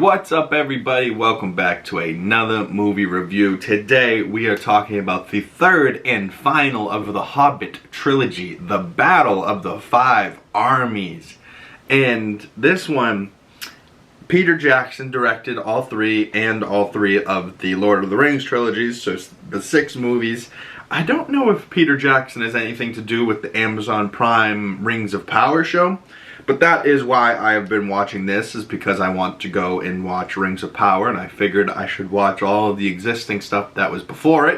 What's up, everybody? Welcome back to another movie review. Today we are talking about the third and final of the Hobbit trilogy, The Battle of the Five Armies. And this one, Peter Jackson directed all three of the Lord of the Rings trilogies, so the 6 movies. I don't know if Peter Jackson has anything to do with the Amazon Prime Rings of Power show, but that is why I have been watching this, is because I want to go and watch Rings of Power, and I figured I should watch all of the existing stuff that was before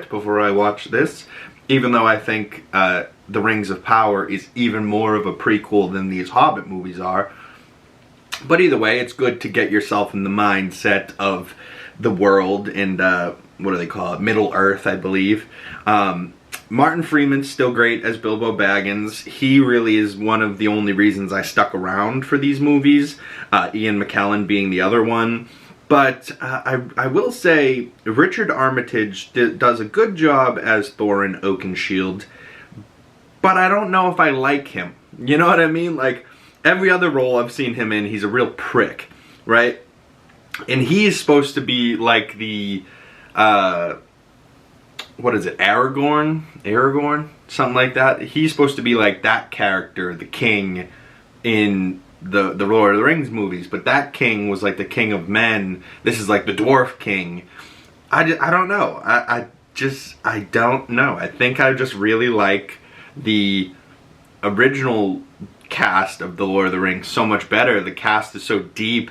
I watch this, even though I think the Rings of Power is even more of a prequel than these Hobbit movies are. But either way, it's good to get yourself in the mindset of the world and, what do they call it? Middle Earth, I believe. Martin Freeman's still great as Bilbo Baggins. He really is one of the only reasons I stuck around for these movies. Ian McKellen being the other one. But I will say Richard Armitage does a good job as Thorin Oakenshield. But I don't know if I like him. You know what I mean? Like, every other role I've seen him in, he's a real prick, right? And he's supposed to be like the, what is it, Aragorn? Something like that. He's supposed to be like that character, the king in the Lord of the Rings movies. But that king was like the king of men. This is like the dwarf king. I don't know. I don't know. I think I just really like the original cast of the Lord of the Rings so much better. The cast is so deep.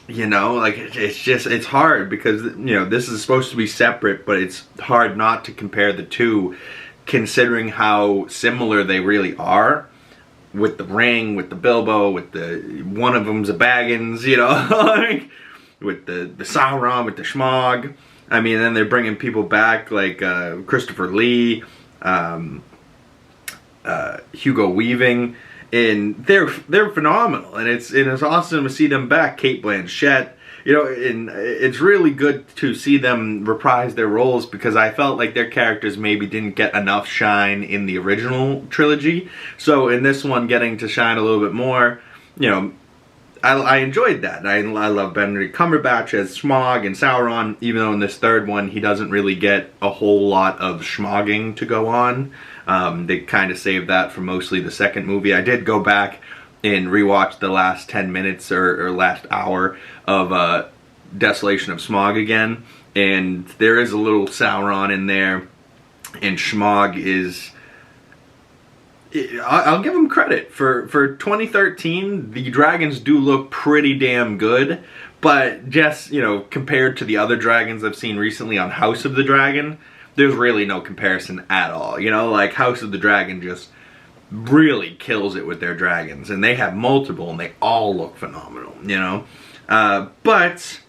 You know, like, it's hard because, you know, this is supposed to be separate, but it's hard not to compare the two, considering how similar they really are. With the ring, with the Bilbo, with one of them's a Baggins, you know, like, with the Sauron, with the Schmog. I mean, then they're bringing people back like Christopher Lee, Hugo Weaving. And they're phenomenal, and it's awesome to see them back. Cate Blanchett, you know, and it's really good to see them reprise their roles, because I felt like their characters maybe didn't get enough shine in the original trilogy. So in this one, getting to shine a little bit more, you know, I enjoyed that. I love Benedict Cumberbatch as Schmog and Sauron, even though in this third one he doesn't really get a whole lot of schmogging to go on. They kind of saved that for mostly the second movie. I did go back and rewatch the last 10 minutes or last hour of Desolation of Smaug again, and there is a little Sauron in there, and Schmog is... I'll give him credit. For 2013, the dragons do look pretty damn good, but just, you know, compared to the other dragons I've seen recently on House of the Dragon, there's really no comparison at all. You know, like, House of the Dragon just really kills it with their dragons, and they have multiple, and they all look phenomenal, you know. But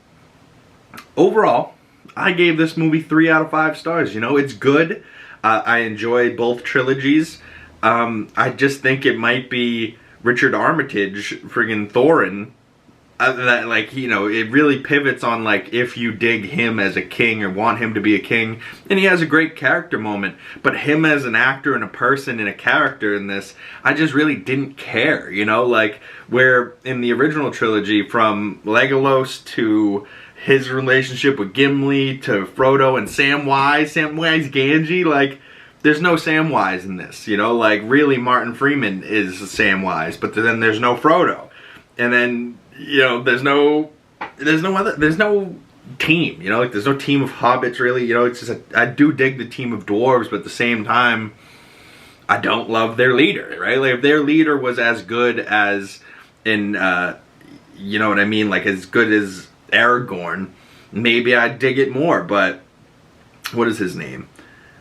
overall, I gave this movie 3 out of 5 stars. You know, it's good. I enjoyed both trilogies. I just think it might be Richard Armitage, friggin' Thorin, that, like, you know, it really pivots on, like, if you dig him as a king or want him to be a king, and he has a great character moment, but him as an actor and a person and a character in this, I just really didn't care, you know, like, where in the original trilogy, from Legolas to his relationship with Gimli to Frodo and Samwise Gamgee, like, there's no Samwise in this, you know, like, really Martin Freeman is Samwise, but then there's no Frodo, and then, you know, there's no team, you know, like, there's no team of hobbits, really, you know. It's just, I do dig the team of dwarves, but at the same time, I don't love their leader, right? Like, if their leader was as good as in, you know what I mean, like, as good as Aragorn, maybe I'd dig it more, but, what is his name?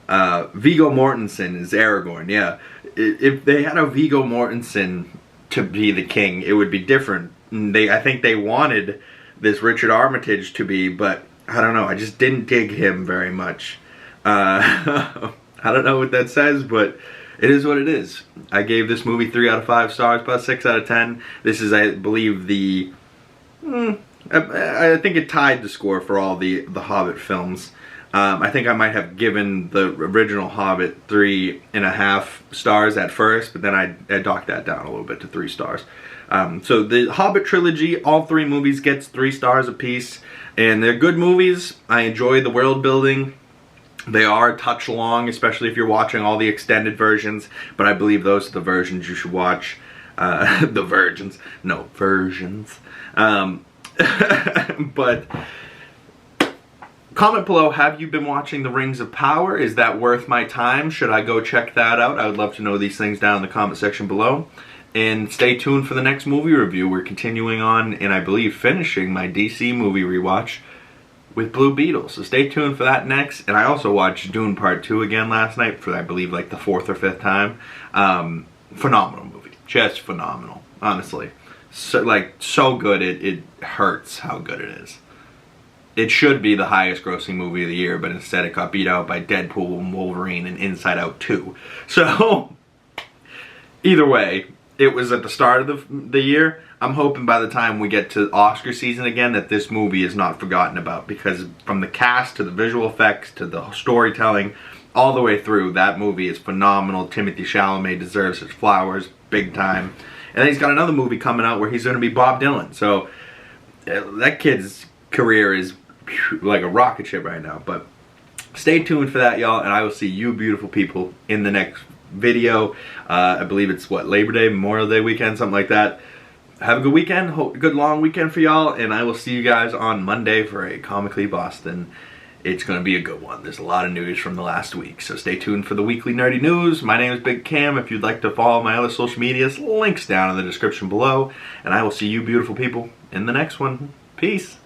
Viggo Mortensen is Aragorn, yeah. If they had a Viggo Mortensen to be the king, it would be different. I think they wanted this Richard Armitage to be, but I don't know, I just didn't dig him very much. I don't know what that says, but it is what it is. I gave this movie 3 out of 5 stars, about 6 out of 10. This is, I believe, I think it tied the score for all the Hobbit films. I think I might have given the original Hobbit 3.5 stars at first, but then I docked that down a little bit to 3 stars. So the Hobbit trilogy, all 3 movies gets 3 stars apiece, and they're good movies. I enjoy the world building. They are a touch long, especially if you're watching all the extended versions, but I believe those are the versions you should watch. The versions. No, versions. But comment below, have you been watching The Rings of Power? Is that worth my time? Should I go check that out? I would love to know these things down in the comment section below. And stay tuned for the next movie review. We're continuing on, and I believe finishing my DC movie rewatch with Blue Beetle. So stay tuned for that next. And I also watched Dune Part 2 again last night for, I believe, like the 4th or 5th time. Phenomenal movie. Just phenomenal, honestly. So good, it hurts how good it is. It should be the highest grossing movie of the year, but instead it got beat out by Deadpool and Wolverine and Inside Out 2. So, either way, it was at the start of the year. I'm hoping by the time we get to Oscar season again that this movie is not forgotten about, because from the cast to the visual effects to the storytelling, all the way through, that movie is phenomenal. Timothée Chalamet deserves his flowers big time. And then he's got another movie coming out where he's going to be Bob Dylan. So that kid's career is like a rocket ship right now. But stay tuned for that, y'all, and I will see you beautiful people in the next video. I believe it's, what, Labor Day, Memorial Day weekend, something like that. Have a good weekend, good long weekend for y'all, and I will see you guys on Monday for a Comically Boston. It's going to be a good one. There's a lot of news from the last week, so stay tuned for the weekly nerdy news. My name is Big Cam. If you'd like to follow my other social medias, links down in the description below, and I will see you beautiful people in the next one. Peace.